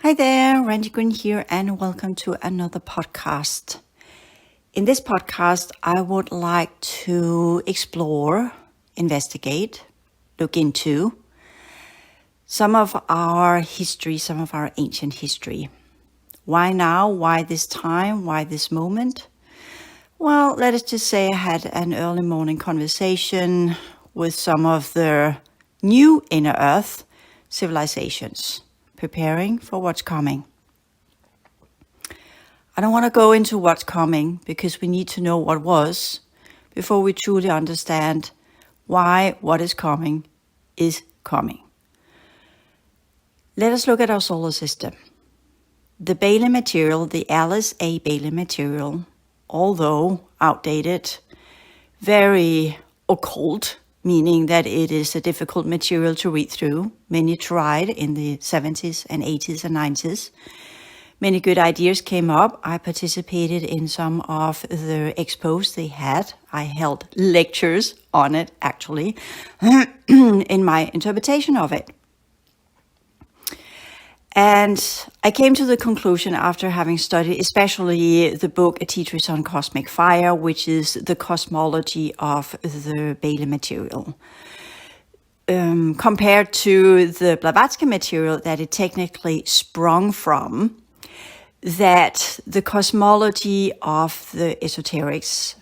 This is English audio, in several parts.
Hi there, Randi here, and welcome to another podcast. In this podcast, I would like to explore, investigate, look into some of our history, some of our ancient history. Why now? Why this time? Why this moment? Well, let us just say I had an early morning conversation with some of the new inner earth civilizations, preparing for what's coming. I don't want to go into what's coming because we need to know what was before we truly understand why what is coming is coming. Let us look at our solar system. The Bailey material, the Alice A. Bailey material, although outdated, very occult, meaning that it is a difficult material to read through. Many tried in the 70s and 80s and 90s. Many good ideas came up. I participated in some of the expos they had. I held lectures on it, actually, in my interpretation of it. And I came to the conclusion after having studied especially the book A Teacher on Cosmic Fire, which is the cosmology of the Bailey material. Compared to the Blavatsky material that it technically sprung from, that the cosmology of the esoterics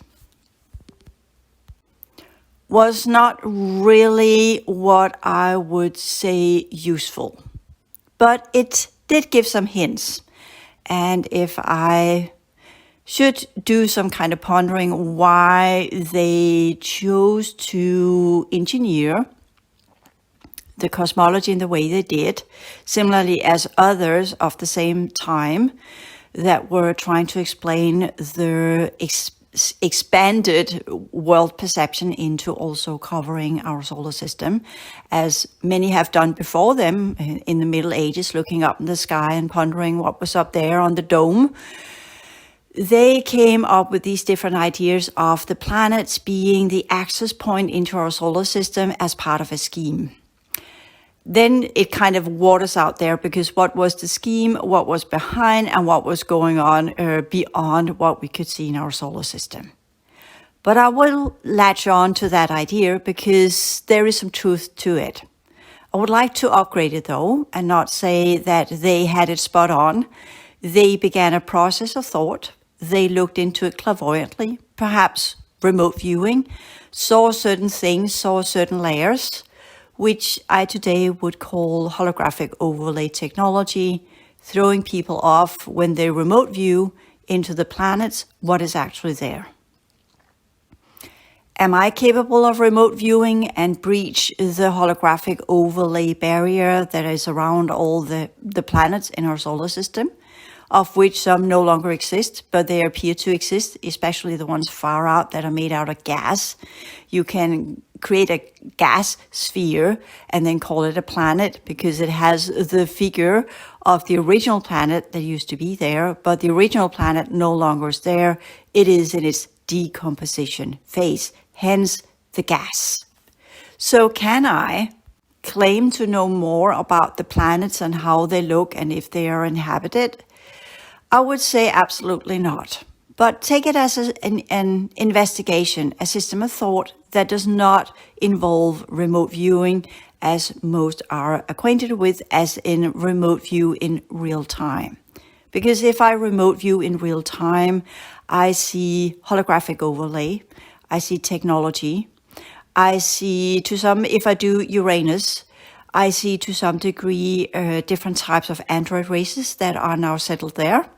was not really what I would say useful. But it did give some hints. And if I should do some kind of pondering why they chose to engineer the cosmology in the way they did, similarly as others of the same time that were trying to explain the expanded world perception into also covering our solar system, as many have done before them in the Middle Ages, looking up in the sky and pondering what was up there on the dome. They came up with these different ideas of the planets being the access point into our solar system as part of a scheme. Then it kind of waters out there because what was the scheme, what was behind, and what was going on beyond what we could see in our solar system. But I will latch on to that idea because there is some truth to it. I would like to upgrade it though, and not say that they had it spot on. They began a process of thought. They looked into it clairvoyantly, perhaps remote viewing, saw certain things, saw certain layers, which I today would call holographic overlay technology, throwing people off when they remote view into the planets, what is actually there. Am I capable of remote viewing and breach the holographic overlay barrier that is around all the planets in our solar system, of which some no longer exist, but they appear to exist, especially the ones far out that are made out of gas? You can create a gas sphere and then call it a planet because it has the figure of the original planet that used to be there, but the original planet no longer is there. It is in its decomposition phase, hence the gas. So can I claim to know more about the planets and how they look and if they are inhabited? I would say absolutely not. But take it as an investigation, a system of thought that does not involve remote viewing, as most are acquainted with, as in remote view in real time. Because if I remote view in real time, I see holographic overlay, I see technology, I see if I do Uranus, I see to some degree different types of android races that are now settled there.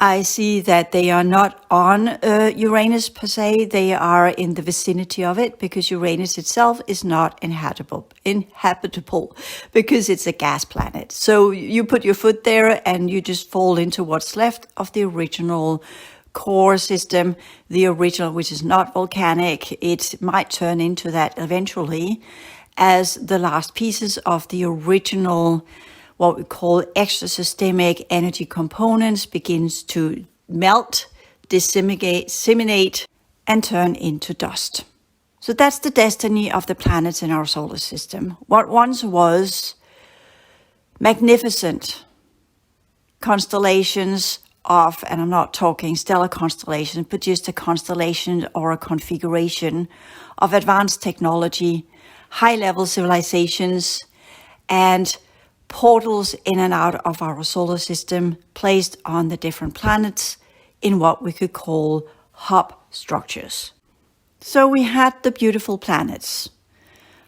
I see that they are not on Uranus per se, they are in the vicinity of it because Uranus itself is not inhabitable because it's a gas planet. So you put your foot there and you just fall into what's left of the original core system, the original, which is not volcanic. It might turn into that eventually as the last pieces of the original what we call extrasystemic energy components begins to melt, disseminate, and turn into dust. So that's the destiny of the planets in our solar system. What once was magnificent constellations of, and I'm not talking stellar constellations, but just a constellation or a configuration of advanced technology, high-level civilizations, and portals in and out of our solar system placed on the different planets in what we could call hub structures. So we had the beautiful planets.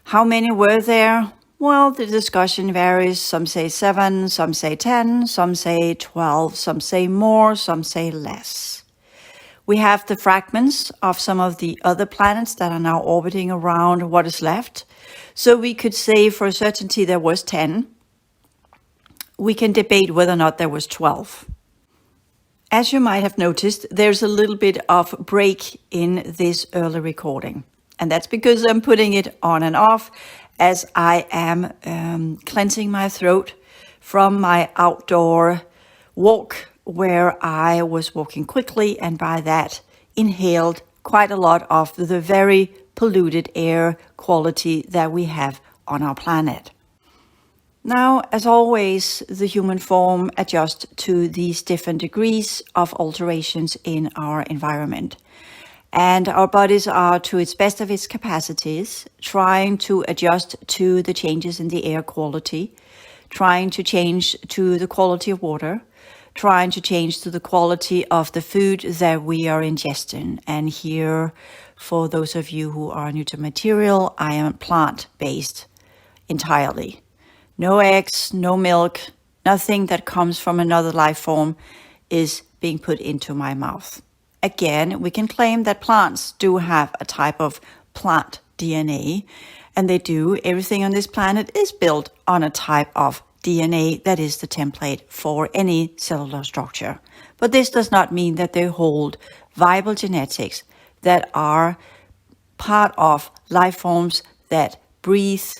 How many were there? Well, the discussion varies. Some say 7, some say 10, some say 12, some say more, some say less. We have the fragments of some of the other planets that are now orbiting around what is left. So we could say for certainty there was 10. We can debate whether or not there was 12. As you might have noticed, there's a little bit of break in this early recording. And that's because I'm putting it on and off as I am cleansing my throat from my outdoor walk where I was walking quickly and by that inhaled quite a lot of the very polluted air quality that we have on our planet. Now, as always, the human form adjusts to these different degrees of alterations in our environment. And our bodies are, to its best of its capacities, trying to adjust to the changes in the air quality, trying to change to the quality of water, trying to change to the quality of the food that we are ingesting. And here, for those of you who are new to material, I am plant-based entirely. No eggs, no milk, nothing that comes from another life form is being put into my mouth. Again, we can claim that plants do have a type of plant DNA, and they do. Everything on this planet is built on a type of DNA that is the template for any cellular structure. But this does not mean that they hold viable genetics that are part of life forms that breathe,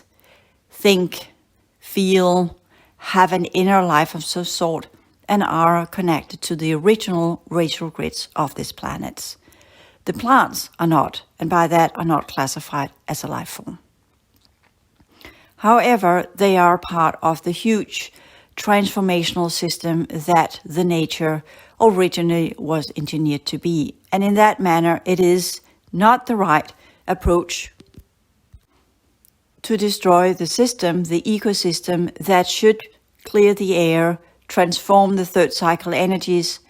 think, feel, have an inner life of some sort, and are connected to the original radial grids of this planet. The plants are not, and by that are not classified as a life form. However, they are part of the huge transformational system that the nature originally was engineered to be. And in that manner, it is not the right approach to destroy the system, the ecosystem that should clear the air, transform the third cycle energies,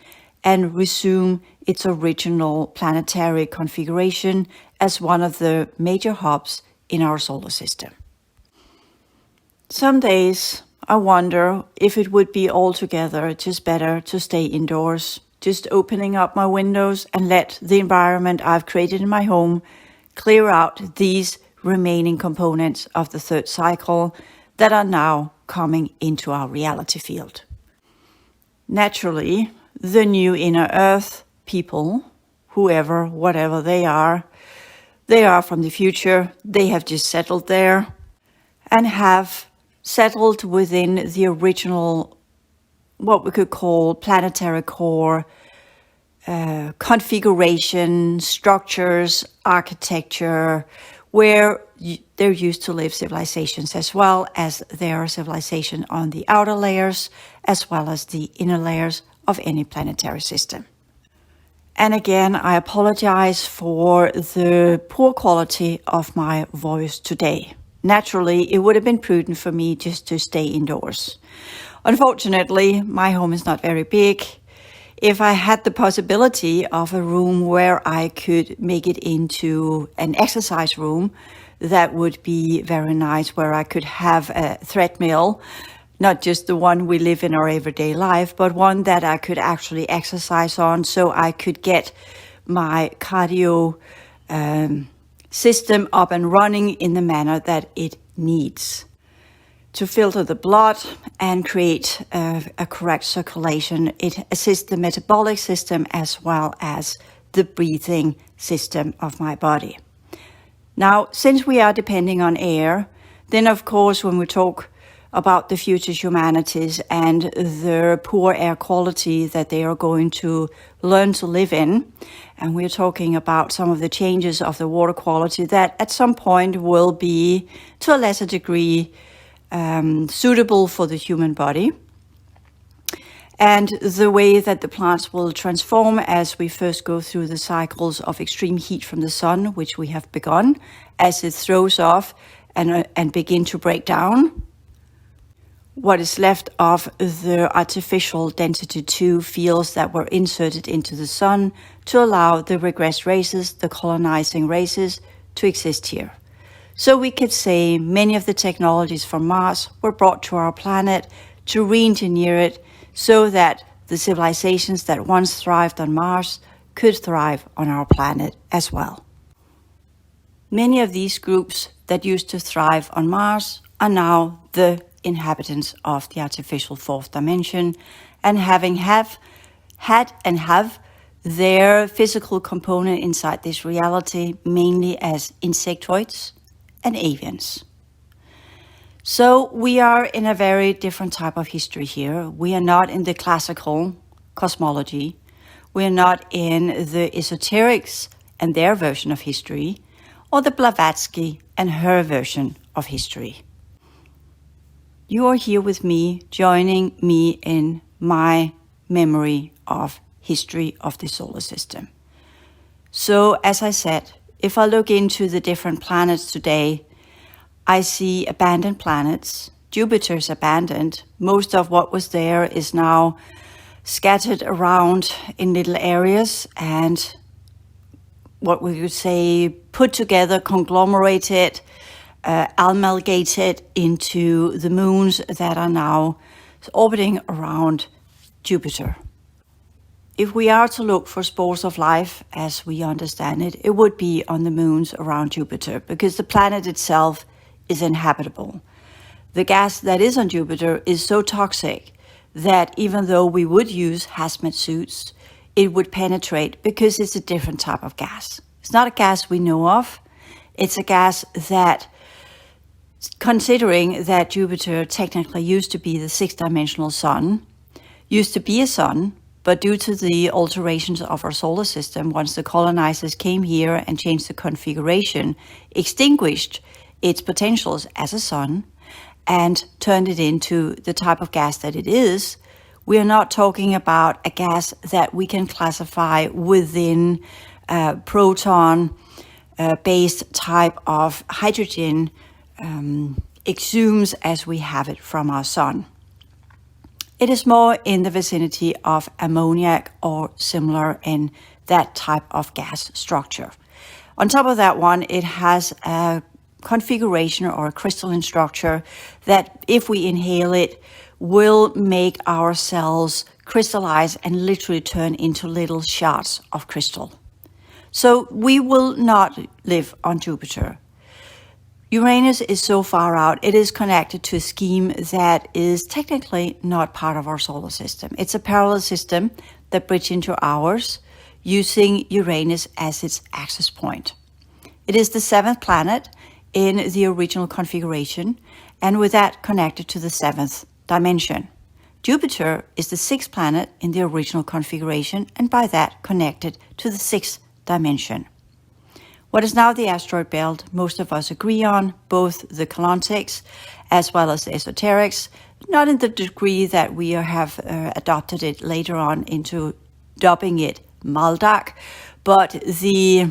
and resume its original planetary configuration as one of the major hubs in our solar system. Some days I wonder if it would be altogether just better to stay indoors, just opening up my windows and let the environment I've created in my home clear out these remaining components of the third cycle that are now coming into our reality field. Naturally, the new inner earth people, whoever, whatever they are from the future. They have just settled there and have settled within the original, what we could call planetary core configuration, structures, architecture, where they're used to live civilizations as well as there are civilization on the outer layers as well as the inner layers of any planetary system. And again, I apologize for the poor quality of my voice today. Naturally, it would have been prudent for me just to stay indoors. Unfortunately, my home is not very big. If I had the possibility of a room where I could make it into an exercise room, that would be very nice, where I could have a treadmill, not just the one we live in our everyday life, but one that I could actually exercise on so I could get my cardio system up and running in the manner that it needs to filter the blood and create a correct circulation. It assists the metabolic system as well as the breathing system of my body. Now, since we are depending on air, then of course when we talk about the future humanities and the poor air quality that they are going to learn to live in, and we're talking about some of the changes of the water quality that at some point will be, to a lesser degree, suitable for the human body. And the way that the plants will transform as we first go through the cycles of extreme heat from the sun, which we have begun, as it throws off and begin to break down. What is left of the artificial density 2 fields that were inserted into the sun to allow the regressed races, the colonizing races, to exist here. So we could say many of the technologies from Mars were brought to our planet to re-engineer it so that the civilizations that once thrived on Mars could thrive on our planet as well. Many of these groups that used to thrive on Mars are now the inhabitants of the artificial fourth dimension, and having had and have their physical component inside this reality mainly as insectoids and avians. So we are in a very different type of history here. We are not in the classical cosmology. We are not in the esoterics and their version of history, or the Blavatsky and her version of history. You are here with me, joining me in my memory of history of the solar system. So as I said, if I look into the different planets today, I see abandoned planets. Jupiter's abandoned. Most of what was there is now scattered around in little areas and what we would say put together, conglomerated, amalgamated into the moons that are now orbiting around Jupiter. If we are to look for spores of life as we understand it, it would be on the moons around Jupiter because the planet itself is inhabitable. The gas that is on Jupiter is so toxic that even though we would use hazmat suits, it would penetrate because it's a different type of gas. It's not a gas we know of. It's a gas that, considering that Jupiter technically used to be the six-dimensional sun, used to be a sun, but due to the alterations of our solar system, once the colonizers came here and changed the configuration, extinguished its potentials as a sun and turned it into the type of gas that it is, we are not talking about a gas that we can classify within proton-based type of hydrogen exhumes as we have it from our sun. It is more in the vicinity of ammoniac or similar in that type of gas structure. On top of that one, it has a configuration or a crystalline structure that if we inhale it will make our cells crystallize and literally turn into little shards of crystal. So we will not live on Jupiter. Uranus is so far out, it is connected to a scheme that is technically not part of our solar system. It's a parallel system that bridges into ours using Uranus as its access point. It is the seventh planet in the original configuration, and with that connected to the seventh dimension. Jupiter is the sixth planet in the original configuration, and by that connected to the sixth dimension. What is now the asteroid belt, most of us agree on, both the Kalontics as well as the esoterics, not in the degree that we have adopted it later on into dubbing it Maldak, but the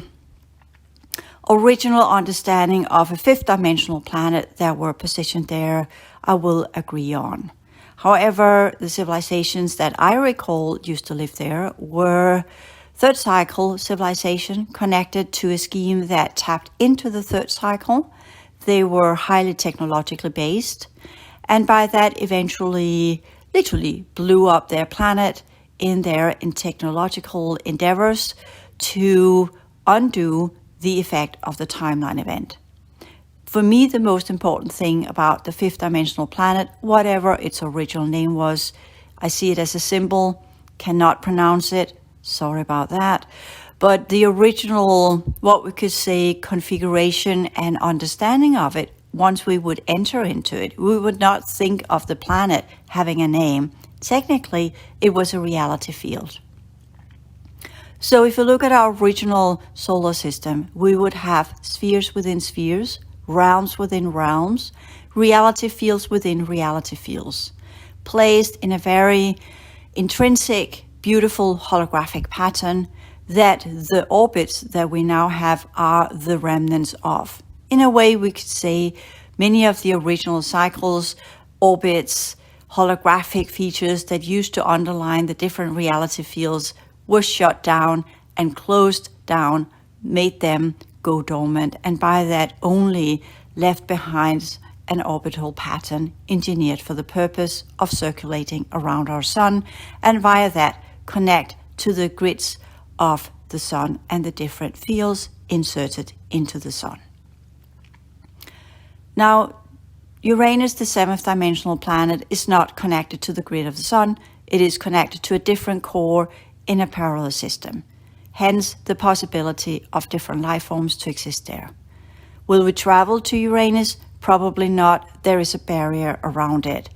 original understanding of a fifth dimensional planet that were positioned there, I will agree on. However, the civilizations that I recall used to live there were third cycle civilization connected to a scheme that tapped into the third cycle. They were highly technologically based, and by that eventually literally blew up their planet in their technological endeavors to undo the effect of the timeline event. For me, the most important thing about the fifth dimensional planet, whatever its original name was, I see it as a symbol, cannot pronounce it, sorry about that. But the original, what we could say, configuration and understanding of it, once we would enter into it, we would not think of the planet having a name. Technically, it was a reality field. So if you look at our original solar system, we would have spheres within spheres, realms within realms, reality fields within reality fields, placed in a very intrinsic, beautiful holographic pattern that the orbits that we now have are the remnants of. In a way, we could say many of the original cycles, orbits, holographic features that used to underline the different reality fields were shut down and closed down, made them go dormant, and by that only left behind an orbital pattern engineered for the purpose of circulating around our sun, and via that connect to the grids of the sun and the different fields inserted into the sun. Now, Uranus, the seventh dimensional planet, is not connected to the grid of the sun. It is connected to a different core in a parallel system. Hence, the possibility of different life forms to exist there. Will we travel to Uranus? Probably not. There is a barrier around it.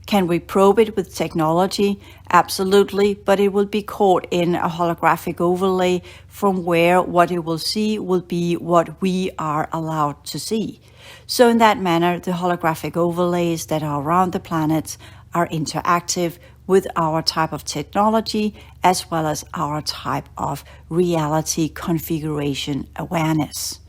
Can we probe it with technology? Absolutely, but it will be caught in a holographic overlay from where what it will see will be what we are allowed to see. So in that manner, the holographic overlays that are around the planets are interactive with our type of technology as well as our type of reality configuration awareness.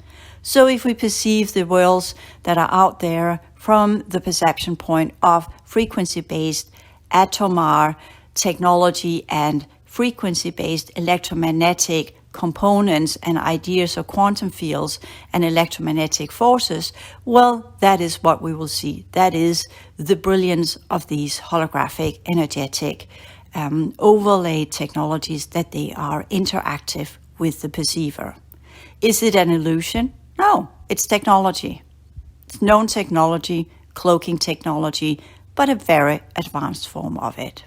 So if we perceive the worlds that are out there from the perception point of frequency-based atomar technology and frequency-based electromagnetic components and ideas of quantum fields and electromagnetic forces, well, that is what we will see. That is the brilliance of these holographic energetic overlay technologies, that they are interactive with the perceiver. Is it an illusion? No, it's technology. It's known technology, cloaking technology, but a very advanced form of it.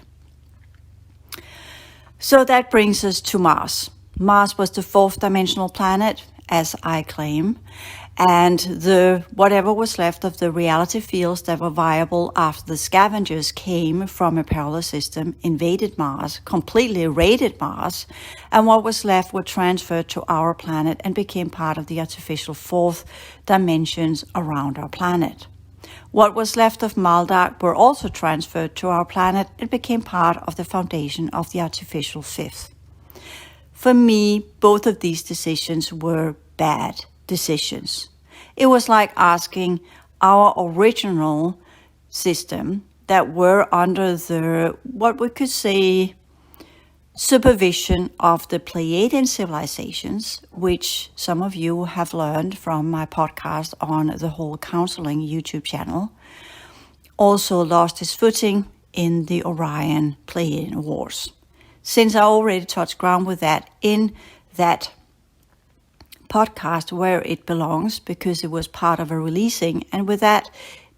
So that brings us to Mars. Mars was the fourth dimensional planet, as I claim, and whatever was left of the reality fields that were viable after the scavengers came from a parallel system, invaded Mars, completely raided Mars, and what was left were transferred to our planet and became part of the artificial fourth dimensions around our planet. What was left of Maldak were also transferred to our planet and became part of the foundation of the artificial fifth. For me, both of these decisions were bad decisions. It was like asking our original system that were under the, what we could say, supervision of the Pleiadian civilizations, which some of you have learned from my podcast on the whole counseling YouTube channel, also lost his footing in the Orion Pleiadian Wars. Since I already touched ground with that in that podcast where it belongs, because it was part of a releasing, and with that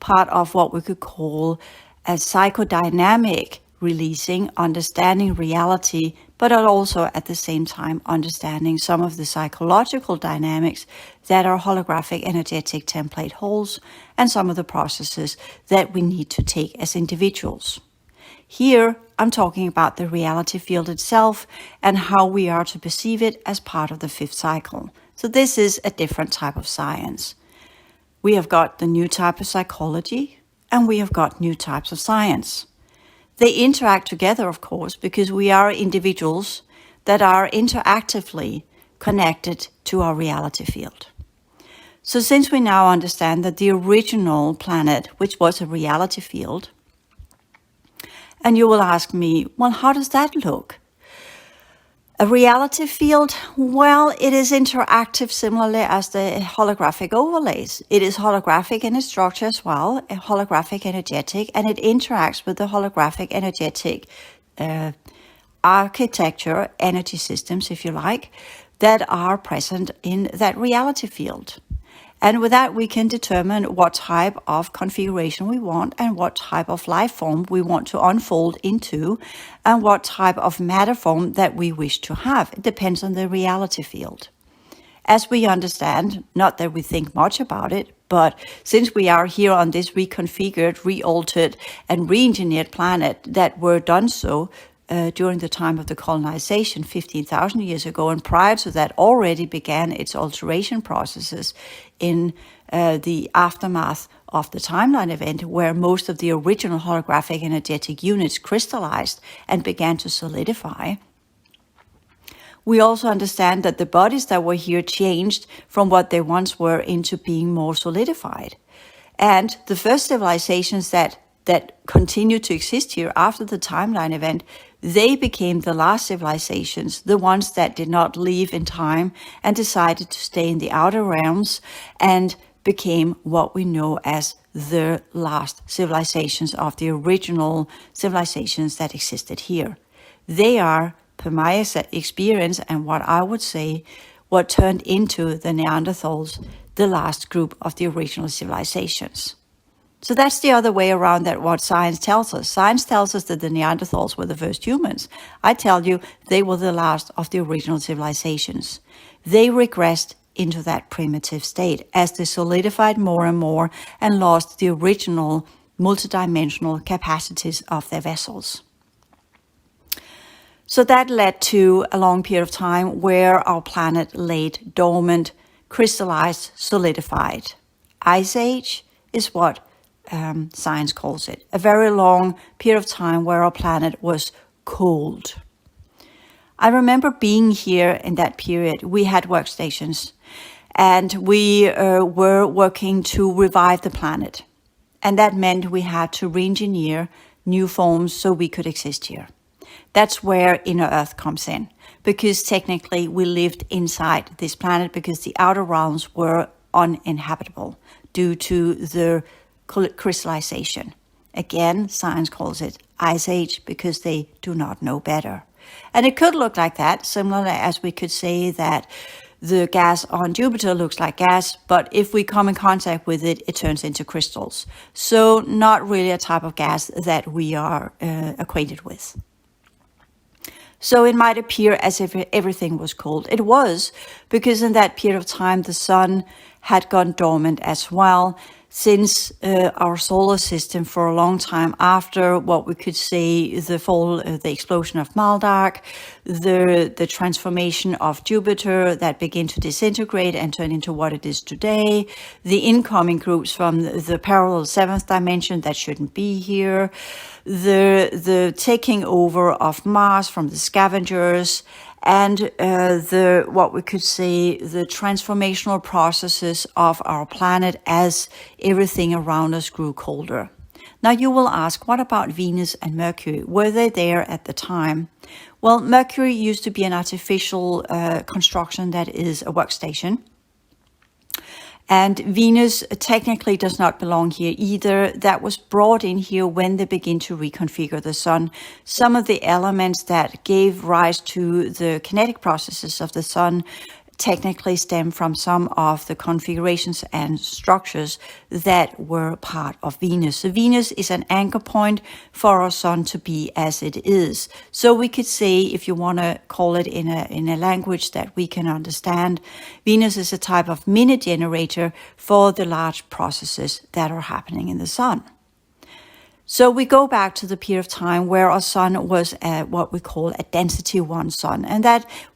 part of what we could call a psychodynamic releasing, understanding reality, but also at the same time understanding some of the psychological dynamics that our holographic energetic template holds, and some of the processes that we need to take as individuals. Here, I'm talking about the reality field itself and how we are to perceive it as part of the fifth cycle. So this is a different type of science. We have got the new type of psychology, and we have got new types of science. They interact together, of course, because we are individuals that are interactively connected to our reality field. So since we now understand that the original planet, which was a reality field, and you will ask me, well, how does that look? A reality field, well, it is interactive similarly as the holographic overlays. It is holographic in its structure as well, holographic energetic, and it interacts with the holographic energetic architecture, energy systems, if you like, that are present in that reality field. And with that, we can determine what type of configuration we want and what type of life form we want to unfold into and what type of matter form that we wish to have. It depends on the reality field. As we understand, not that we think much about it, but since we are here on this reconfigured, re-altered, and re-engineered planet that were done so during the time of the colonization 15,000 years ago, and prior to that already began its alteration processes in the aftermath of the timeline event where most of the original holographic energetic units crystallized and began to solidify. We also understand that the bodies that were here changed from what they once were into being more solidified. And the first civilizations that continued to exist here after the timeline event, they became the last civilizations, the ones that did not leave in time and decided to stay in the outer realms and became what we know as the last civilizations of the original civilizations that existed here. They are, per my experience and what I would say, what turned into the Neanderthals, the last group of the original civilizations. So that's the other way around that what science tells us. Science tells us that the Neanderthals were the first humans. I tell you, they were the last of the original civilizations. They regressed into that primitive state as they solidified more and more and lost the original multidimensional capacities of their vessels. So that led to a long period of time where our planet laid dormant, crystallized, solidified. Ice Age is what science calls it. A very long period of time where our planet was cold. I remember being here in that period. We had workstations and we were working to revive the planet. And that meant we had to re-engineer new forms so we could exist here. That's where Inner Earth comes in, because technically we lived inside this planet because the outer realms were uninhabitable due to the crystallization. Again, science calls it Ice Age because they do not know better. And it could look like that, similarly as we could say that the gas on Jupiter looks like gas, but if we come in contact with it, it turns into crystals. So not really a type of gas that we are acquainted with. So it might appear as if everything was cold. It was, because in that period of time, the sun had gone dormant as well, since our solar system for a long time after what we could say the fall, the explosion of Maldark, the transformation of Jupiter that began to disintegrate and turn into what it is today, the incoming groups from the parallel seventh dimension that shouldn't be here, the taking over of Mars from the scavengers, and what we could say the transformational processes of our planet as everything around us grew colder. Now you will ask, what about Venus and Mercury? Were they there at the time? Well, Mercury used to be an artificial construction that is a workstation. And Venus technically does not belong here either. That was brought in here when they begin to reconfigure the sun. Some of the elements that gave rise to the kinetic processes of the sun technically stem from some of the configurations and structures that were part of Venus. So Venus is an anchor point for our sun to be as it is. So we could say, if you want to call it in a language that we can understand, Venus is a type of mini generator for the large processes that are happening in the sun. So we go back to the period of time where our sun was what we call a density 1 sun. And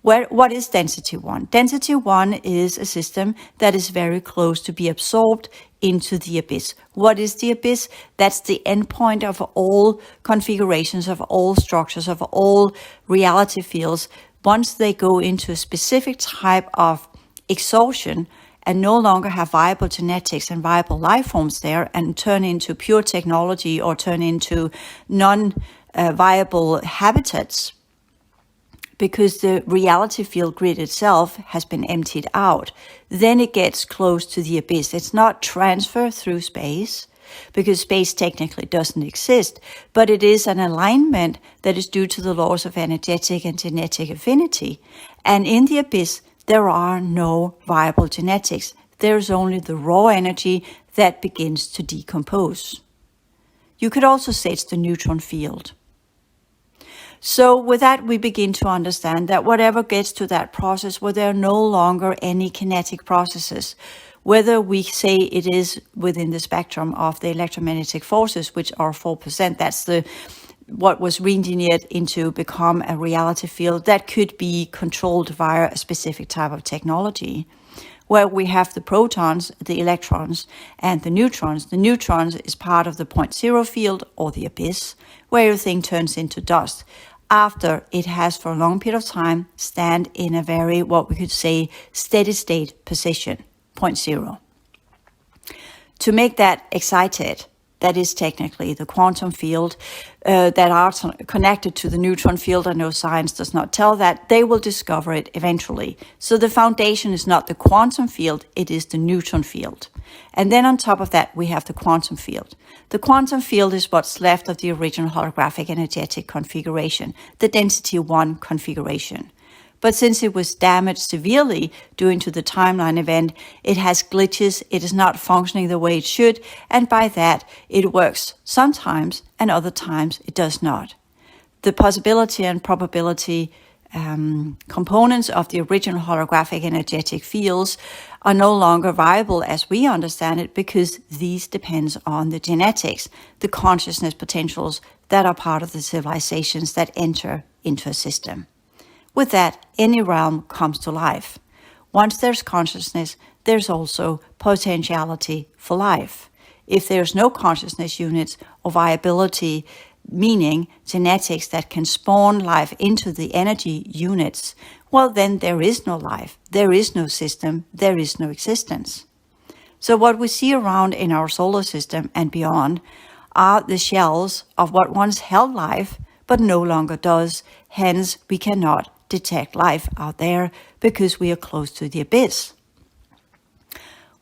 what is density 1? Density 1 is a system that is very close to be absorbed into the abyss. What is the abyss? That's the endpoint of all configurations, of all structures, of all reality fields. Once they go into a specific type of exhaustion, and no longer have viable genetics and viable life forms there and turn into pure technology or turn into non-viable habitats, because the reality field grid itself has been emptied out, then it gets close to the abyss. It's not transfer through space, because space technically doesn't exist, but it is an alignment that is due to the laws of energetic and genetic affinity. And in the abyss, there are no viable genetics. There's only the raw energy that begins to decompose. You could also say it's the neutron field. So with that, we begin to understand that whatever gets to that process where there are no longer any kinetic processes, whether we say it is within the spectrum of the electromagnetic forces, which are 4%, that's what was re-engineered into become a reality field that could be controlled via a specific type of technology. where we have the protons, the electrons, and the neutrons. The neutrons is part of the point zero field, or the abyss, where everything turns into dust after it has for a long period of time stand in a very, what we could say, steady state position, point zero. To make that excited, that is technically the quantum field that are connected to the neutron field. I know science does not tell that. They will discover it eventually. So the foundation is not the quantum field, it is the neutron field. And then on top of that, we have the quantum field. The quantum field is what's left of the original holographic-energetic configuration, the density 1 configuration. But since it was damaged severely due to the timeline event, it has glitches, it is not functioning the way it should, and by that, it works sometimes and other times it does not. The possibility and probability components of the original holographic energetic fields are no longer viable as we understand it, because these depends on the genetics, the consciousness potentials that are part of the civilizations that enter into a system. With that, any realm comes to life. Once there's consciousness, there's also potentiality for life. If there's no consciousness units or viability, meaning genetics that can spawn life into the energy units, well, then there is no life, there is no system, there is no existence. So what we see around in our solar system and beyond are the shells of what once held life, but no longer does. Hence, we cannot detect life out there because we are close to the abyss.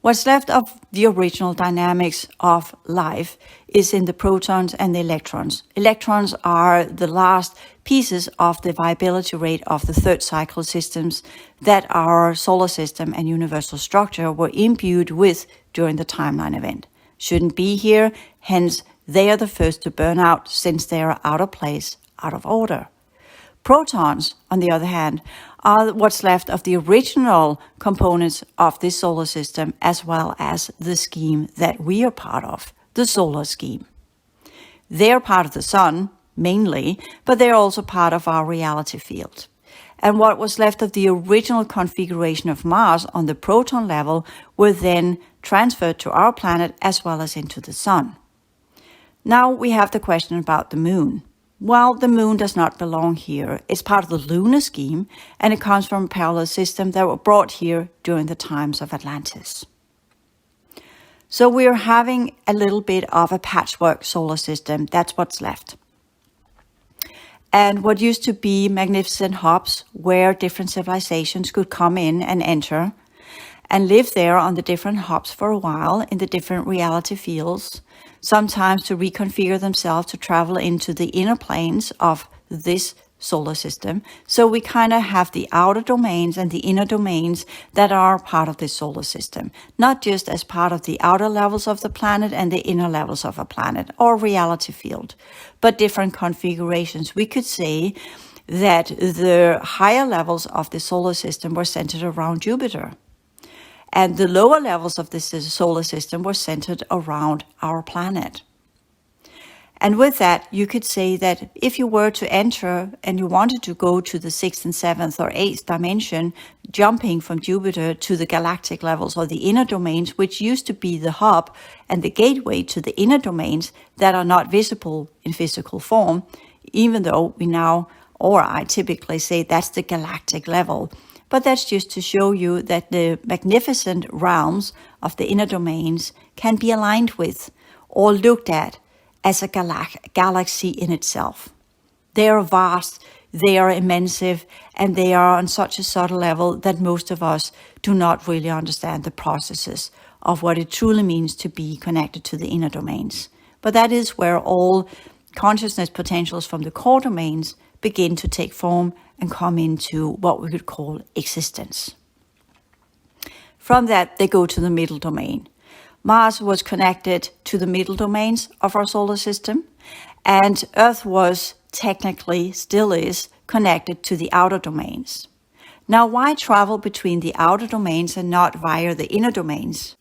What's left of the original dynamics of life is in the protons and the electrons. Electrons are the last pieces of the viability rate of the third cycle systems that our solar system and universal structure were imbued with during the timeline event. Shouldn't be here, hence they are the first to burn out since they are out of place, out of order. Protons, on the other hand, are what's left of the original components of this solar system, as well as the scheme that we are part of, the solar scheme. They're part of the sun, mainly, but they're also part of our reality field. And what was left of the original configuration of Mars on the proton level were then transferred to our planet as well as into the sun. Now we have the question about the moon. Well, the moon does not belong here. It's part of the lunar scheme, and it comes from a parallel system that were brought here during the times of Atlantis. So we are having a little bit of a patchwork solar system. That's what's left. And what used to be magnificent hubs where different civilizations could come in and enter and live there on the different hubs for a while in the different reality fields, sometimes to reconfigure themselves to travel into the inner planes of this solar system. So we kind of have the outer domains and the inner domains that are part of this solar system, not just as part of the outer levels of the planet and the inner levels of a planet or reality field, but different configurations. We could say that the higher levels of the solar system were centered around Jupiter, and the lower levels of this solar system were centered around our planet. And with that, you could say that if you were to enter and you wanted to go to the 6th and 7th or 8th dimension, jumping from Jupiter to the galactic levels or the inner domains, which used to be the hub and the gateway to the inner domains that are not visible in physical form, even though we now, or I typically say that's the galactic level. But that's just to show you that the magnificent realms of the inner domains can be aligned with or looked at as a galaxy in itself. They are vast, they are immense, and they are on such a subtle level that most of us do not really understand the processes of what it truly means to be connected to the inner domains. But that is where all consciousness potentials from the core domains begin to take form and come into what we could call existence. From that, they go to the middle domain. Mars was connected to the middle domains of our solar system, and Earth was technically, still is, connected to the outer domains. Now, why travel between the outer domains and not via the inner domains?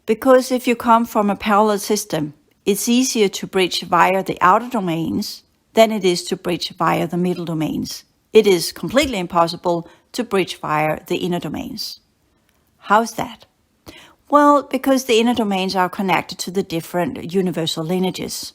Because if you come from a parallel system, it's easier to bridge via the outer domains than it is to bridge via the middle domains. It is completely impossible to bridge via the inner domains. How's that? Well, because the inner domains are connected to the different universal lineages.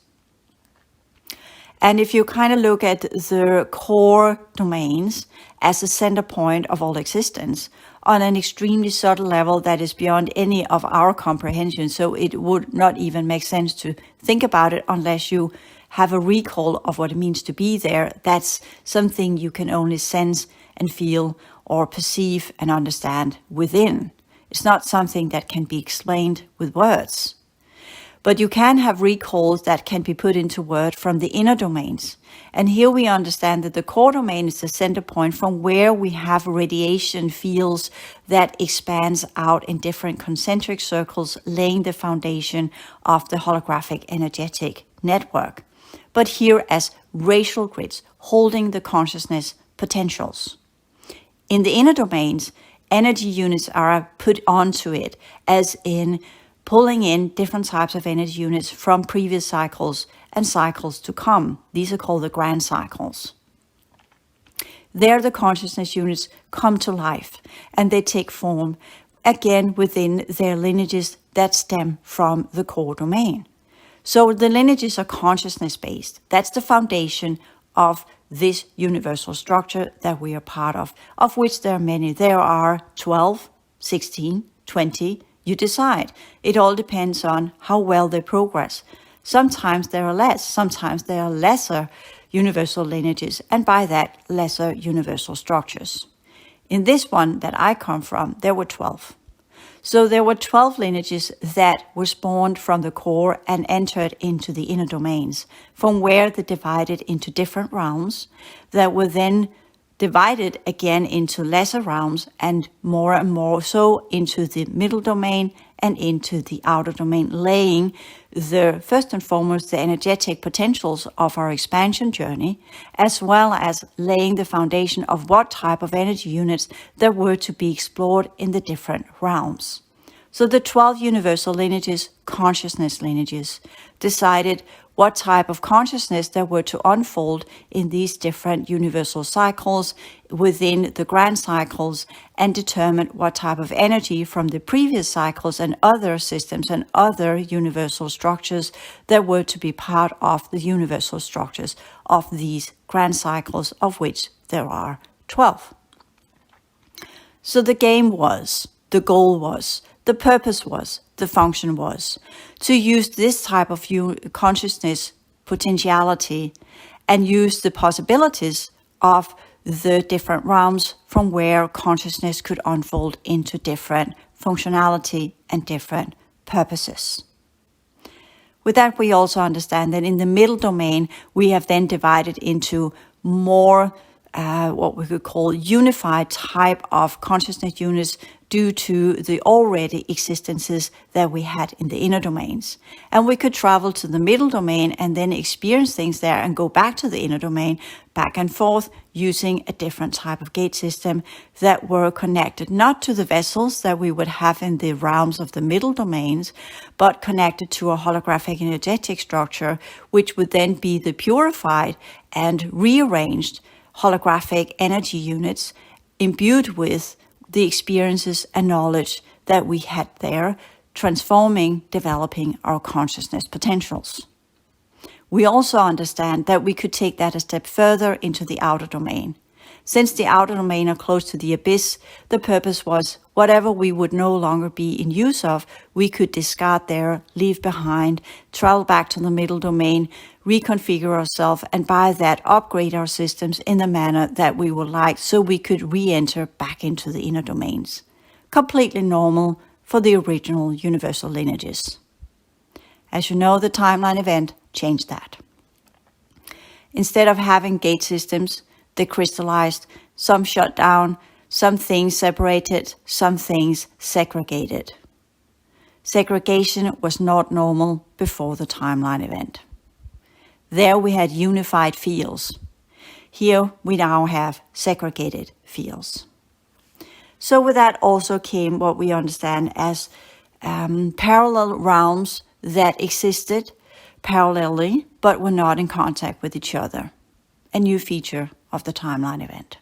And if you kind of look at the core domains as the center point of all existence on an extremely subtle level that is beyond any of our comprehension, so it would not even make sense to think about it unless you have a recall of what it means to be there. That's something you can only sense and feel or perceive and understand within. It's not something that can be explained with words. But you can have recalls that can be put into word from the inner domains. And here we understand that the core domain is the center point from where we have radiation fields that expands out in different concentric circles, laying the foundation of the holographic-energetic network. But here as racial grids, holding the consciousness potentials. In the inner domains, energy units are put onto it, as in pulling in different types of energy units from previous cycles and cycles to come. These are called the grand cycles. There the consciousness units come to life and they take form again within their lineages that stem from the core domain. So the lineages are consciousness based. That's the foundation of this universal structure that we are part of which there are many. There are 12, 16, 20, you decide. It all depends on how well they progress. Sometimes there are less, sometimes there are lesser universal lineages, and by that, lesser universal structures. In this one that I come from, there were 12. So there were 12 lineages that were spawned from the core and entered into the inner domains, from where they divided into different realms that were then divided again into lesser realms and more so into the middle domain and into the outer domain, laying the first and foremost the energetic potentials of our expansion journey, as well as laying the foundation of what type of energy units there were to be explored in the different realms. So the 12 universal lineages, consciousness lineages, decided what type of consciousness there were to unfold in these different universal cycles within the grand cycles, and determined what type of energy from the previous cycles and other systems and other universal structures there were to be part of the universal structures of these grand cycles, of which there are 12. So the game was, the goal was, the purpose was, the function was to use this type of consciousness potentiality and use the possibilities of the different realms from where consciousness could unfold into different functionality and different purposes. With that, we also understand that in the middle domain, we have then divided into more what we could call unified type of consciousness units due to the already existences that we had in the inner domains. And we could travel to the middle domain and then experience things there and go back to the inner domain, back and forth, using a different type of gate system that were connected not to the vessels that we would have in the realms of the middle domains, but connected to a holographic energetic structure, which would then be the purified and rearranged holographic energy units imbued with the experiences and knowledge that we had there, transforming, developing our consciousness potentials. We also understand that we could take that a step further into the outer domain. Since the outer domain are close to the abyss, the purpose was whatever we would no longer be in use of, we could discard there, leave behind, travel back to the middle domain, reconfigure ourselves, and by that upgrade our systems in the manner that we would like, so we could re-enter back into the inner domains. Completely normal for the original universal lineages. As you know, the timeline event changed that. Instead of having gate systems, they crystallized, some shut down, some things separated, some things segregated. Segregation was not normal before the timeline event. There we had unified fields. Here we now have segregated fields. So with that also came what we understand as parallel realms that existed parallelly but were not in contact with each other. A new feature of the timeline event.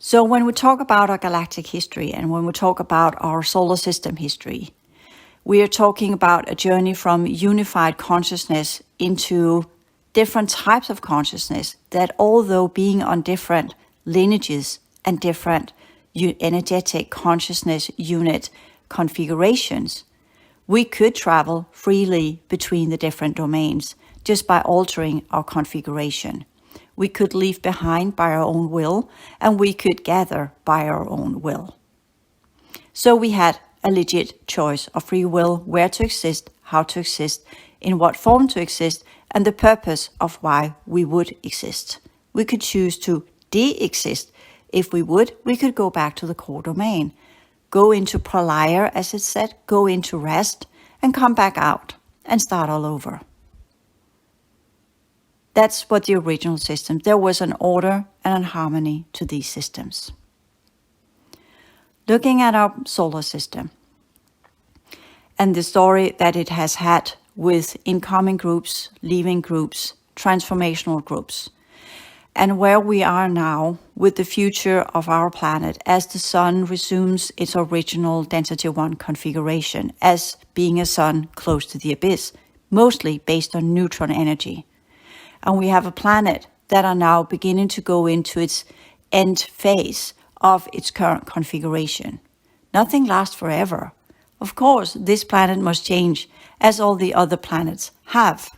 So when we talk about our galactic history and when we talk about our solar system history, we are talking about a journey from unified consciousness into different types of consciousness that, although being on different lineages and different energetic consciousness unit configurations, we could travel freely between the different domains just by altering our configuration. We could leave behind by our own will, and we could gather by our own will. So we had a legit choice of free will, where to exist, how to exist, in what form to exist, and the purpose of why we would exist. We could choose to de-exist. If we would, we could go back to the core domain, go into pralaya, as it's said, go into rest, and come back out and start all over. That's what the original system. There was an order and a harmony to these systems. Looking at our solar system and the story that it has had with incoming groups, leaving groups, transformational groups, and where we are now with the future of our planet as the sun resumes its original density 1 configuration as being a sun close to the abyss, mostly based on neutron energy. And we have a planet that are now beginning to go into its end phase of its current configuration. Nothing lasts forever. Of course, this planet must change, as all the other planets have.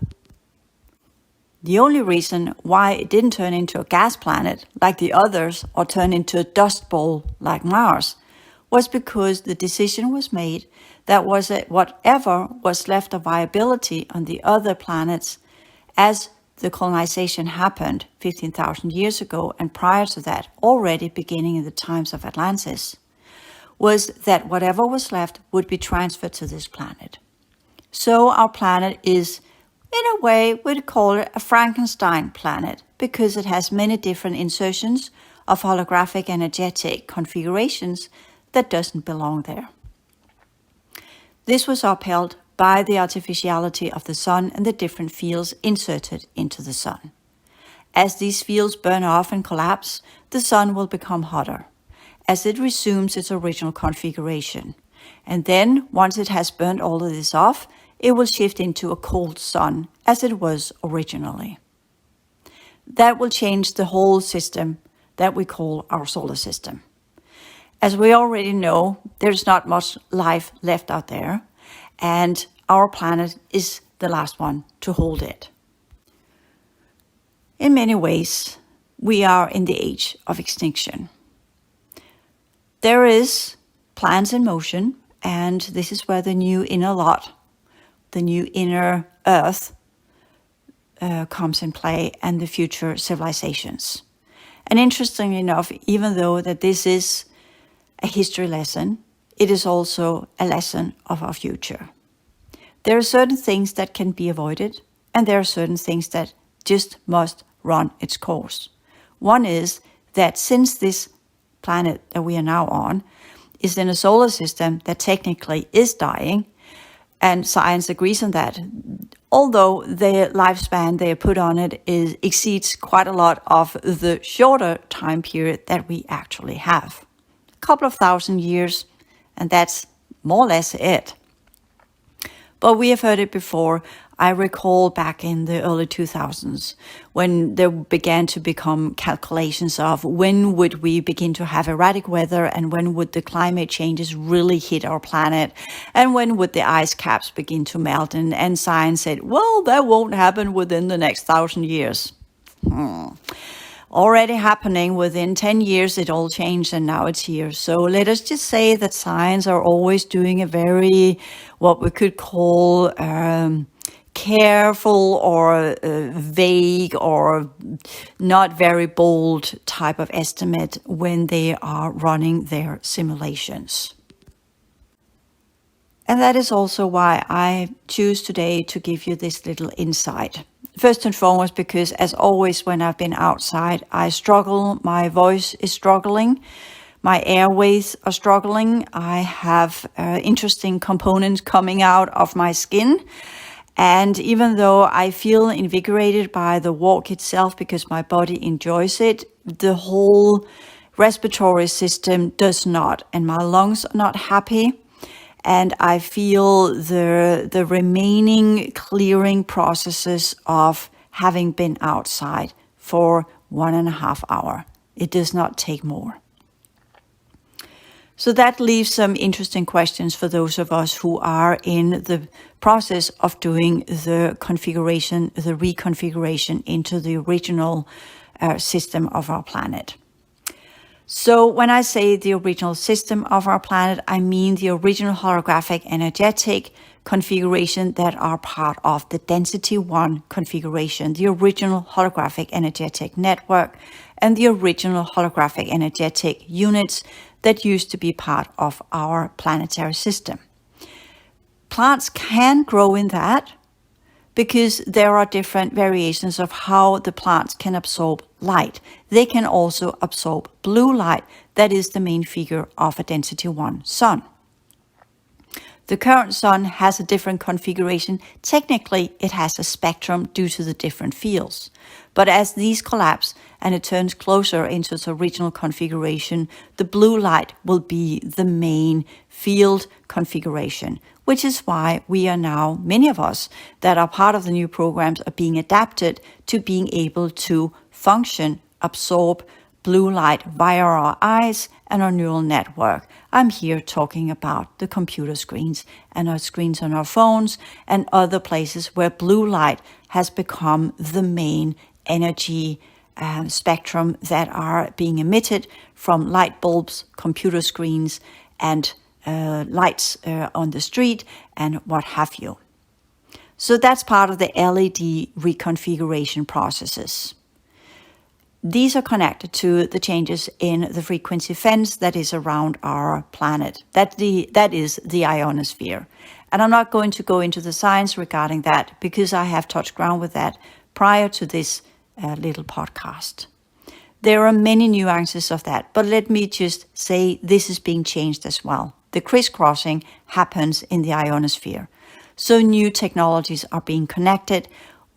The only reason why it didn't turn into a gas planet like the others or turn into a dust bowl like Mars was because the decision was made that whatever was left of viability on the other planets as the colonization happened 15,000 years ago, and prior to that, already beginning in the times of Atlantis, was that whatever was left would be transferred to this planet. So our planet is, in a way, we'd call it a Frankenstein planet, because it has many different insertions of holographic-energetic configurations that doesn't belong there. This was upheld by the artificiality of the sun and the different fields inserted into the sun. As these fields burn off and collapse, the sun will become hotter, as it resumes its original configuration. And then, once it has burned all of this off, it will shift into a cold sun, as it was originally. That will change the whole system that we call our solar system. As we already know, there's not much life left out there, and our planet is the last one to hold it. In many ways, we are in the age of extinction. There is plans in motion, and this is where the new inner lot, the new inner earth, comes in play, and the future civilizations. And interestingly enough, even though that this is a history lesson, it is also a lesson of our future. There are certain things that can be avoided, and there are certain things that just must run its course. One is that since this planet that we are now on is in a solar system that technically is dying, and science agrees on that, although the lifespan they put on it exceeds quite a lot of the shorter time period that we actually have. A couple of thousand years, and that's more or less it. But we have heard it before. I recall back in the early 2000s when there began to become calculations of when would we begin to have erratic weather and when would the climate changes really hit our planet and when would the ice caps begin to melt. And science said, well, that won't happen within the next 1,000 years. Already happening within 10 years, it all changed and now it's here. So let us just say that science are always doing a very, what we could call careful or vague or not very bold type of estimate when they are running their simulations. And that is also why I choose today to give you this little insight. First and foremost, because as always, when I've been outside, I struggle. My voice is struggling. My airways are struggling. I have interesting components coming out of my skin. And even though I feel invigorated by the walk itself because my body enjoys it, the whole respiratory system does not, and my lungs are not happy. And I feel the remaining clearing processes of having been outside for 1.5 hours. It does not take more. So that leaves some interesting questions for those of us who are in the process of doing the configuration, the reconfiguration into the original system of our planet. So when I say the original system of our planet, I mean the original holographic-energetic configuration that are part of the density 1 configuration, the original holographic-energetic network, and the original holographic-energetic units that used to be part of our planetary system. Plants can grow in that because there are different variations of how the plants can absorb light. They can also absorb blue light. That is the main figure of a density 1 sun. The current sun has a different configuration. Technically, it has a spectrum due to the different fields. But as these collapse and it turns closer into its original configuration, the blue light will be the main field configuration, which is why we are now, many of us that are part of the new programs, are being adapted to being able to function, absorb blue light via our eyes and our neural network. I'm here talking about the computer screens and our screens on our phones and other places where blue light has become the main energy spectrum that are being emitted from light bulbs, computer screens, and lights on the street and what have you. So that's part of the LED reconfiguration processes. These are connected to the changes in the frequency fence that is around our planet. That is the ionosphere. And I'm not going to go into the science regarding that because I have touched ground with that prior to this little podcast. There are many nuances of that, but let me just say this is being changed as well. The crisscrossing happens in the ionosphere. So new technologies are being connected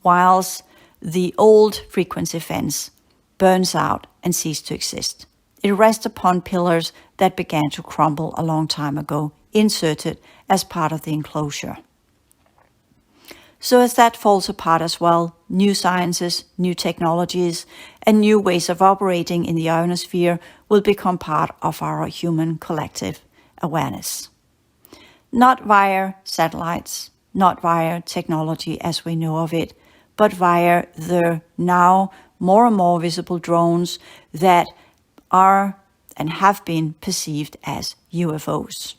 whilst the old frequency fence burns out and ceases to exist. It rests upon pillars that began to crumble a long time ago, inserted as part of the enclosure. So as that falls apart as well, new sciences, new technologies, and new ways of operating in the ionosphere will become part of our human collective awareness. Not via satellites, not via technology as we know of it, but via the now more and more visible drones that are and have been perceived as UFOs.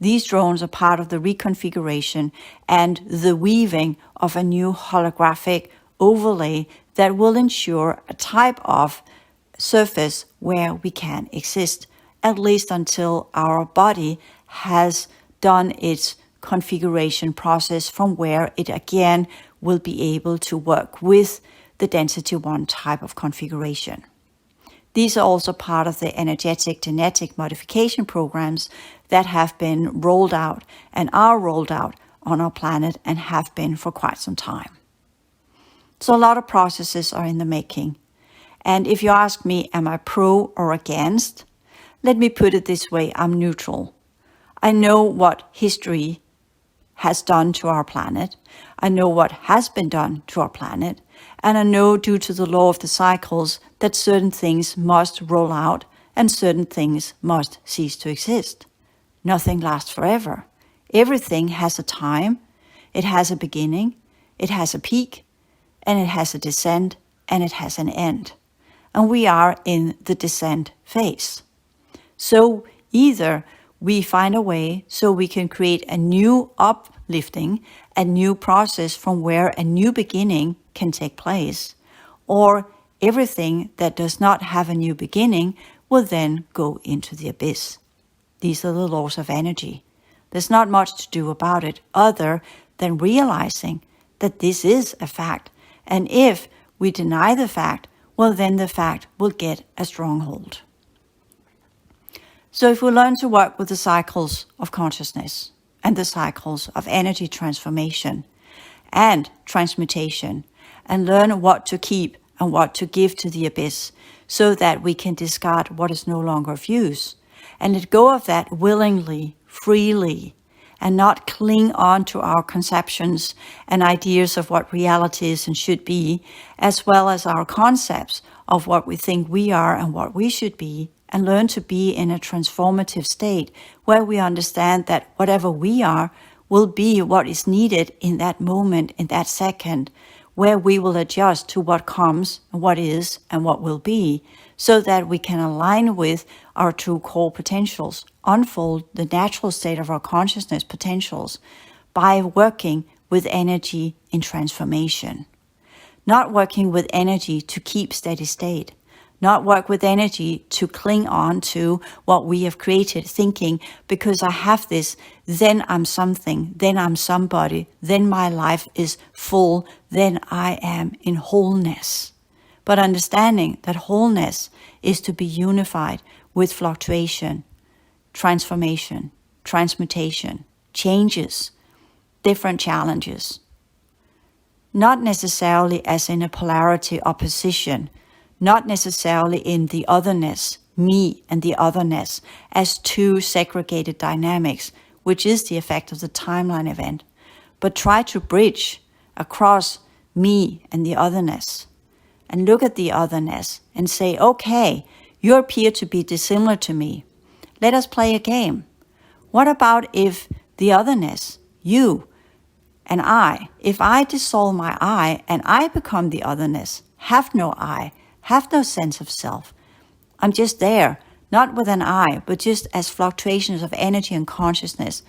These drones are part of the reconfiguration and the weaving of a new holographic overlay that will ensure a type of surface where we can exist, at least until our body has done its configuration process from where it again will be able to work with the density 1 type of configuration. These are also part of the energetic genetic modification programs that have been rolled out and are rolled out on our planet and have been for quite some time. So a lot of processes are in the making. And if you ask me, am I pro or against? Let me put it this way, I'm neutral. I know what history has done to our planet. I know what has been done to our planet. And I know due to the law of the cycles that certain things must roll out and certain things must cease to exist. Nothing lasts forever. Everything has a time, it has a beginning, it has a peak, and it has a descent, and it has an end. And we are in the descent phase. So either we find a way so we can create a new uplifting, a new process from where a new beginning can take place, or everything that does not have a new beginning will then go into the abyss. These are the laws of energy. There's not much to do about it other than realizing that this is a fact. And if we deny the fact, well, then the fact will get a stronghold. So if we learn to work with the cycles of consciousness and the cycles of energy transformation and transmutation and learn what to keep and what to give to the abyss so that we can discard what is no longer of use and let go of that willingly, freely, and not cling on to our conceptions and ideas of what reality is and should be, as well as our concepts of what we think we are and what we should be, and learn to be in a transformative state where we understand that whatever we are will be what is needed in that moment, in that second, where we will adjust to what comes, what is, and what will be, so that we can align with our true core potentials, unfold the natural state of our consciousness potentials by working with energy in transformation. Not working with energy to keep steady state, not work with energy to cling on to what we have created, thinking because I have this, then I'm something, then I'm somebody, then my life is full, then I am in wholeness. But understanding that wholeness is to be unified with fluctuation, transformation, transmutation, changes, different challenges. Not necessarily as in a polarity opposition, not necessarily in the otherness, me and the otherness, as two segregated dynamics, which is the effect of the timeline event, but try to bridge across me and the otherness, and look at the otherness and say, okay, you appear to be dissimilar to me. Let us play a game. What about if the otherness, you and I, if I dissolve my I and I become the otherness, have no I, have no sense of self. I'm just there, not with an I, but just as fluctuations of energy and consciousness,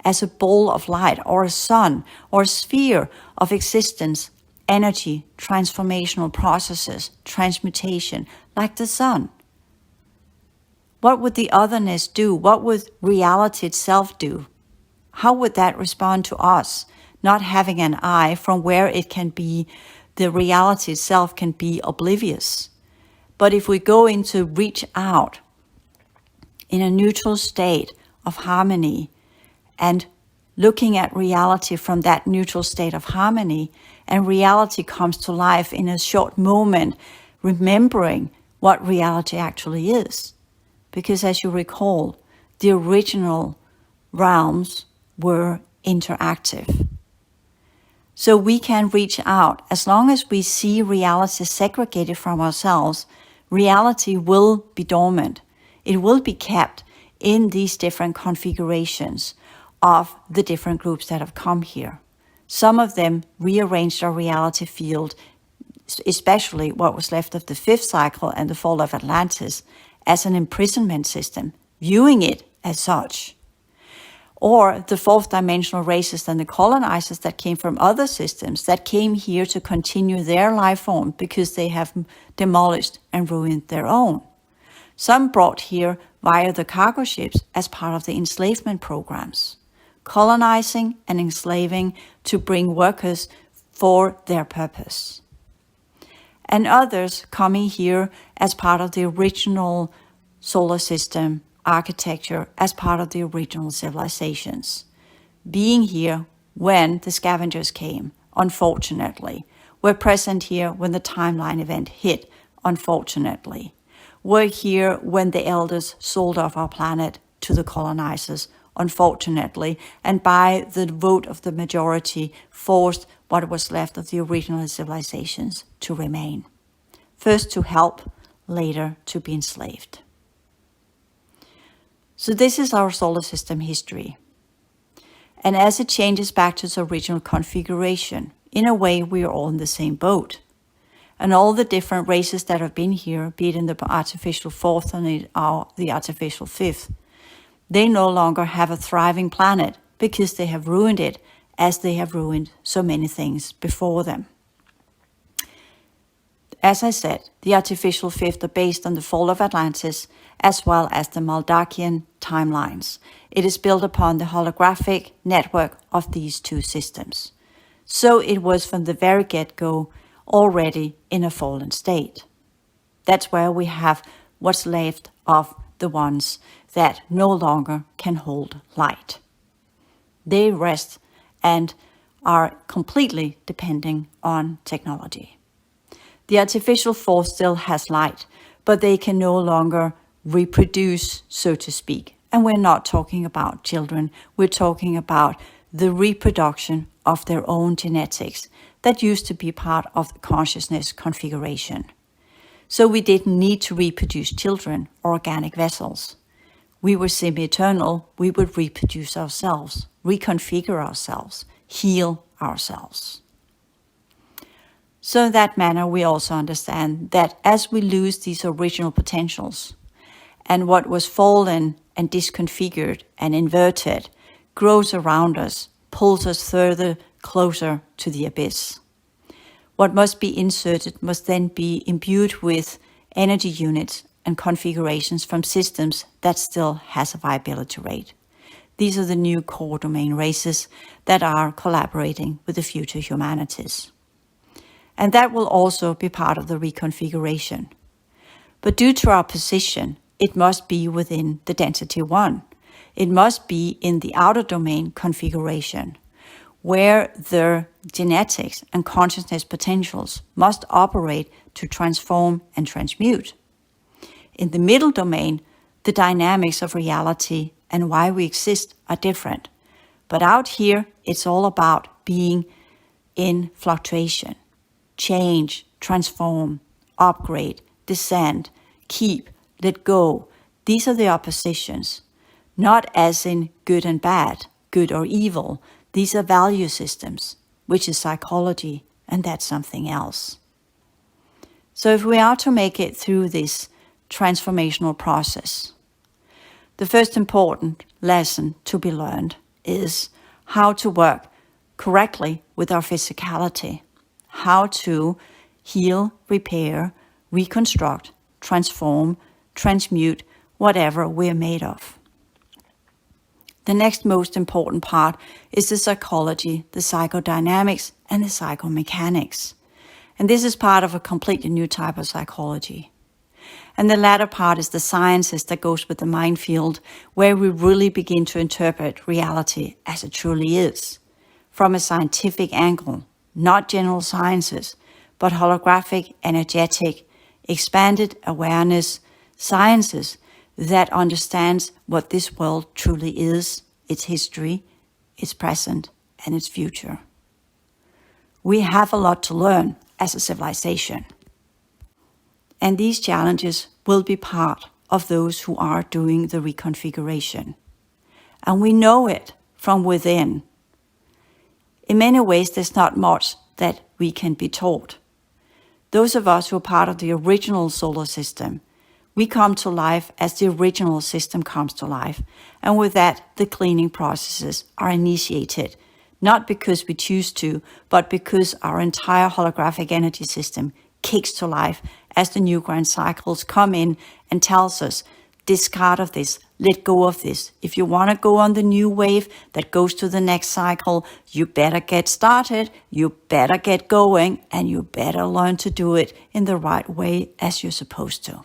as a ball of light or a sun or a sphere of existence, energy, transformational processes, transmutation, like the sun. What would the otherness do? What would reality itself do? How would that respond to us, not having an I from where it can be, the reality itself can be oblivious? But if we go into reach out in a neutral state of harmony and looking at reality from that neutral state of harmony, and reality comes to life in a short moment, remembering what reality actually is. Because as you recall, the original realms were interactive. So we can reach out. As long as we see reality segregated from ourselves, reality will be dormant. It will be kept in these different configurations of the different groups that have come here. Some of them rearranged our reality field, especially what was left of the fifth cycle and the fall of Atlantis, as an imprisonment system, viewing it as such. Or the fourth dimensional races and the colonizers that came from other systems that came here to continue their life form because they have demolished and ruined their own. Some brought here via the cargo ships as part of the enslavement programs, colonizing and enslaving to bring workers for their purpose. And others coming here as part of the original solar system architecture, as part of the original civilizations. Being here when the scavengers came, unfortunately. Were present here when the timeline event hit, unfortunately. Were here when the elders sold off our planet to the colonizers, unfortunately, and by the vote of the majority forced what was left of the original civilizations to remain. First to help, later to be enslaved. So this is our solar system history. And as it changes back to its original configuration, in a way we are all in the same boat. And all the different races that have been here, be it in the artificial fourth and the artificial fifth, they no longer have a thriving planet because they have ruined it as they have ruined so many things before them. As I said, the artificial fifth are based on the fall of Atlantis as well as the Maldakian timelines. It is built upon the holographic network of these two systems. So it was from the very get-go already in a fallen state. That's where we have what's left of the ones that no longer can hold light. They rest and are completely depending on technology. The artificial force still has light, but they can no longer reproduce, so to speak. And we're not talking about children, we're talking about the reproduction of their own genetics that used to be part of the consciousness configuration. So we didn't need to reproduce children or organic vessels. We were semi-eternal, we would reproduce ourselves, reconfigure ourselves, heal ourselves. So in that manner, we also understand that as we lose these original potentials, and what was fallen and disconfigured and inverted grows around us, pulls us further closer to the abyss. What must be inserted must then be imbued with energy units and configurations from systems that still has a viability rate. These are the new core domain races that are collaborating with the future humanities. And that will also be part of the reconfiguration. But due to our position, it must be within the density 1. It must be in the outer domain configuration, where the genetics and consciousness potentials must operate to transform and transmute. In the middle domain, the dynamics of reality and why we exist are different. But out here, it's all about being in fluctuation, change, transform, upgrade, descend, keep, let go. These are the oppositions, not as in good and bad, good or evil. These are value systems, which is psychology, and that's something else. So if we are to make it through this transformational process, the first important lesson to be learned is how to work correctly with our physicality, how to heal, repair, reconstruct, transform, transmute whatever we're made of. The next most important part is the psychology, the psychodynamics, and the psychomechanics. And this is part of a completely new type of psychology. And the latter part is the sciences that goes with the mind field, where we really begin to interpret reality as it truly is, from a scientific angle, not general sciences, but holographic, energetic, expanded awareness sciences that understands what this world truly is, its history, its present, and its future. We have a lot to learn as a civilization. And these challenges will be part of those who are doing the reconfiguration. And we know it from within. In many ways, there's not much that we can be taught. Those of us who are part of the original solar system, we come to life as the original system comes to life. And with that, the cleaning processes are initiated, not because we choose to, but because our entire holographic energy system kicks to life as the new grand cycles come in and tells us, discard of this, let go of this. If you want to go on the new wave that goes to the next cycle, you better get started, you better get going, and you better learn to do it in the right way as you're supposed to.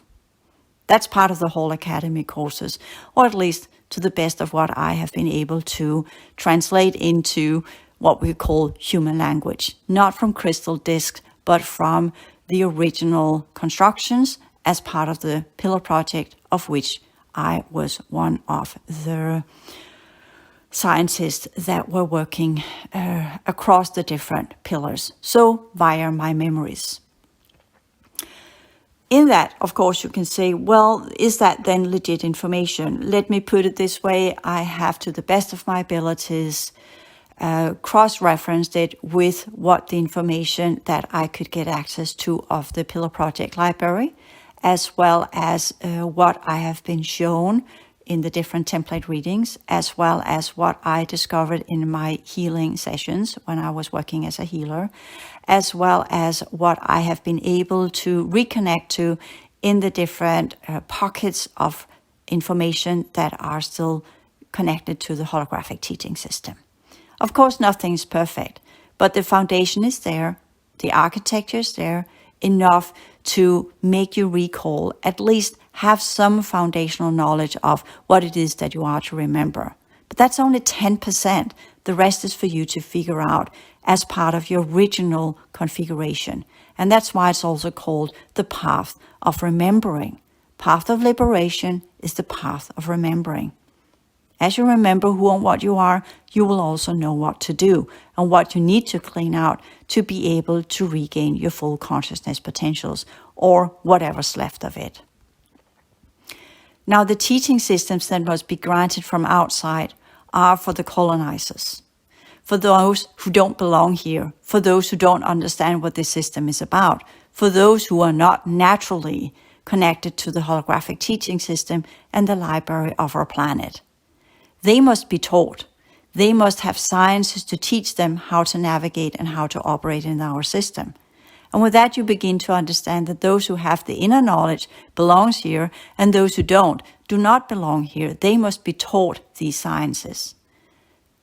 That's part of the whole academy courses, or at least to the best of what I have been able to translate into what we call human language, not from crystal discs, but from the original constructions as part of the pillar project, of which I was one of the scientists that were working across the different pillars, so via my memories. In that, of course, you can say, well, is that then legit information? Let me put it this way. I have, to the best of my abilities, cross-referenced it with what the information that I could get access to of the Pillar Project library, as well as what I have been shown in the different template readings, as well as what I discovered in my healing sessions when I was working as a healer, as well as what I have been able to reconnect to in the different pockets of information that are still connected to the holographic teaching system. Of course, nothing is perfect, but the foundation is there, the architecture is there, enough to make you recall, at least have some foundational knowledge of what it is that you are to remember. But that's only 10%. The rest is for you to figure out as part of your original configuration. And that's why it's also called the path of remembering. Path of liberation is the path of remembering. As you remember who and what you are, you will also know what to do and what you need to clean out to be able to regain your full consciousness potentials or whatever's left of it. Now, the teaching systems that must be granted from outside are for the colonizers, for those who don't belong here, for those who don't understand what this system is about, for those who are not naturally connected to the holographic teaching system and the library of our planet. They must be taught. They must have sciences to teach them how to navigate and how to operate in our system. And with that, you begin to understand that those who have the inner knowledge belongs here, and those who don't do not belong here. They must be taught these sciences.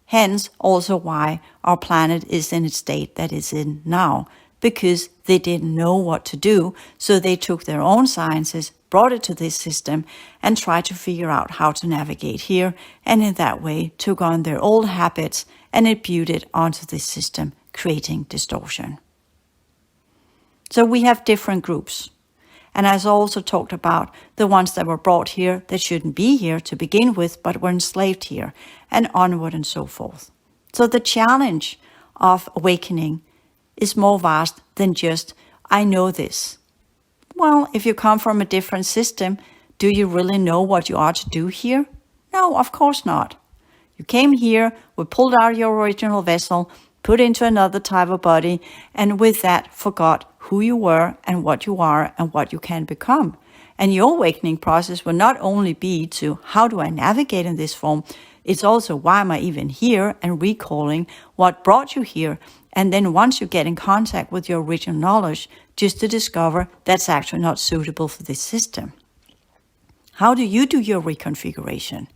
Hence, also why our planet is in its state that it's in now, because they didn't know what to do, so they took their own sciences, brought it to this system, and tried to figure out how to navigate here, and in that way took on their old habits and imbued it onto this system, creating distortion. So we have different groups. And as I also talked about, the ones that were brought here that shouldn't be here to begin with, but were enslaved here, and onward and so forth. So the challenge of awakening is more vast than just, I know this. Well, if you come from a different system, do you really know what you are to do here? No, of course not. You came here, we pulled out your original vessel, put into another type of body, and with that forgot who you were and what you are and what you can become. And your awakening process will not only be to how do I navigate in this form, it's also why am I even here, and recalling what brought you here. And then once you get in contact with your original knowledge, just to discover that's actually not suitable for this system. How do you do your reconfiguration?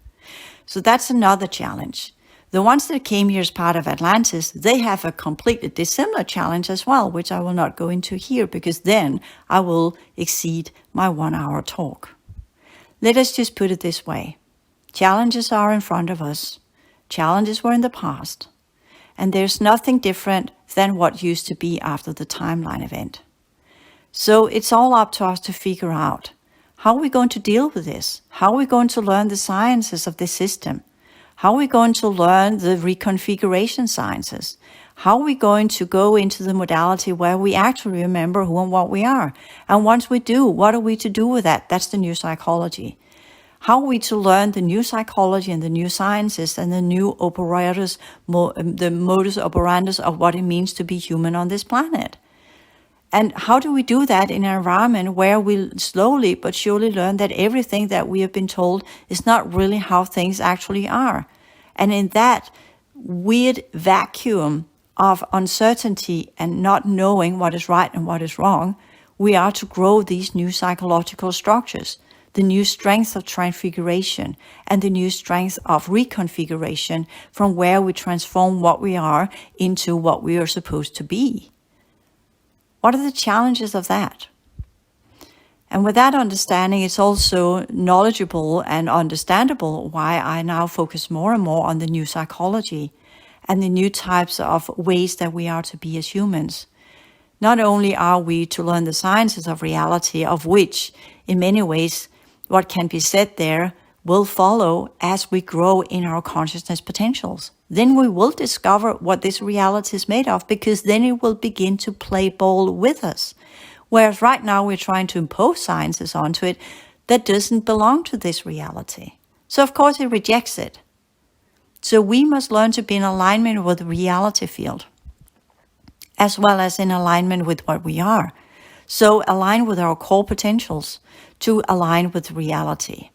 So that's another challenge. The ones that came here as part of Atlantis, they have a completely dissimilar challenge as well, which I will not go into here because then I will exceed my 1 hour talk. Let us just put it this way. Challenges are in front of us. Challenges were in the past. And there's nothing different than what used to be after the timeline event. So it's all up to us to figure out, how are we going to deal with this? How are we going to learn the sciences of this system? How are we going to learn the reconfiguration sciences? How are we going to go into the modality where we actually remember who and what we are? And once we do, what are we to do with that? That's the new psychology. How are we to learn the new psychology and the new sciences and the new operators, the modus operandus of what it means to be human on this planet? And how do we do that in an environment where we slowly but surely learn that everything that we have been told is not really how things actually are? And in that weird vacuum of uncertainty and not knowing what is right and what is wrong, we are to grow these new psychological structures, the new strength of transfiguration and the new strength of reconfiguration from where we transform what we are into what we are supposed to be. What are the challenges of that? And with that understanding, it's also knowledgeable and understandable why I now focus more and more on the new psychology and the new types of ways that we are to be as humans. Not only are we to learn the sciences of reality, of which, in many ways, what can be said there will follow as we grow in our consciousness potentials. Then we will discover what this reality is made of, because then it will begin to play ball with us. Whereas right now we're trying to impose sciences onto it that doesn't belong to this reality. So of course it rejects it. So we must learn to be in alignment with the reality field, as well as in alignment with what we are. So align with our core potentials to align with reality.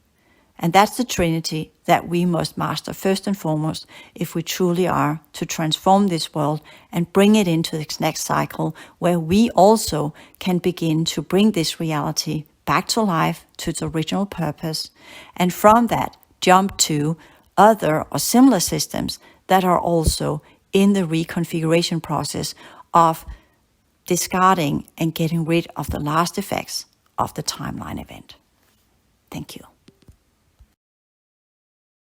And that's the trinity that we must master first and foremost if we truly are to transform this world and bring it into its next cycle, where we also can begin to bring this reality back to life, to its original purpose, and from that jump to other or similar systems that are also in the reconfiguration process of discarding and getting rid of the last effects of the timeline event. Thank you.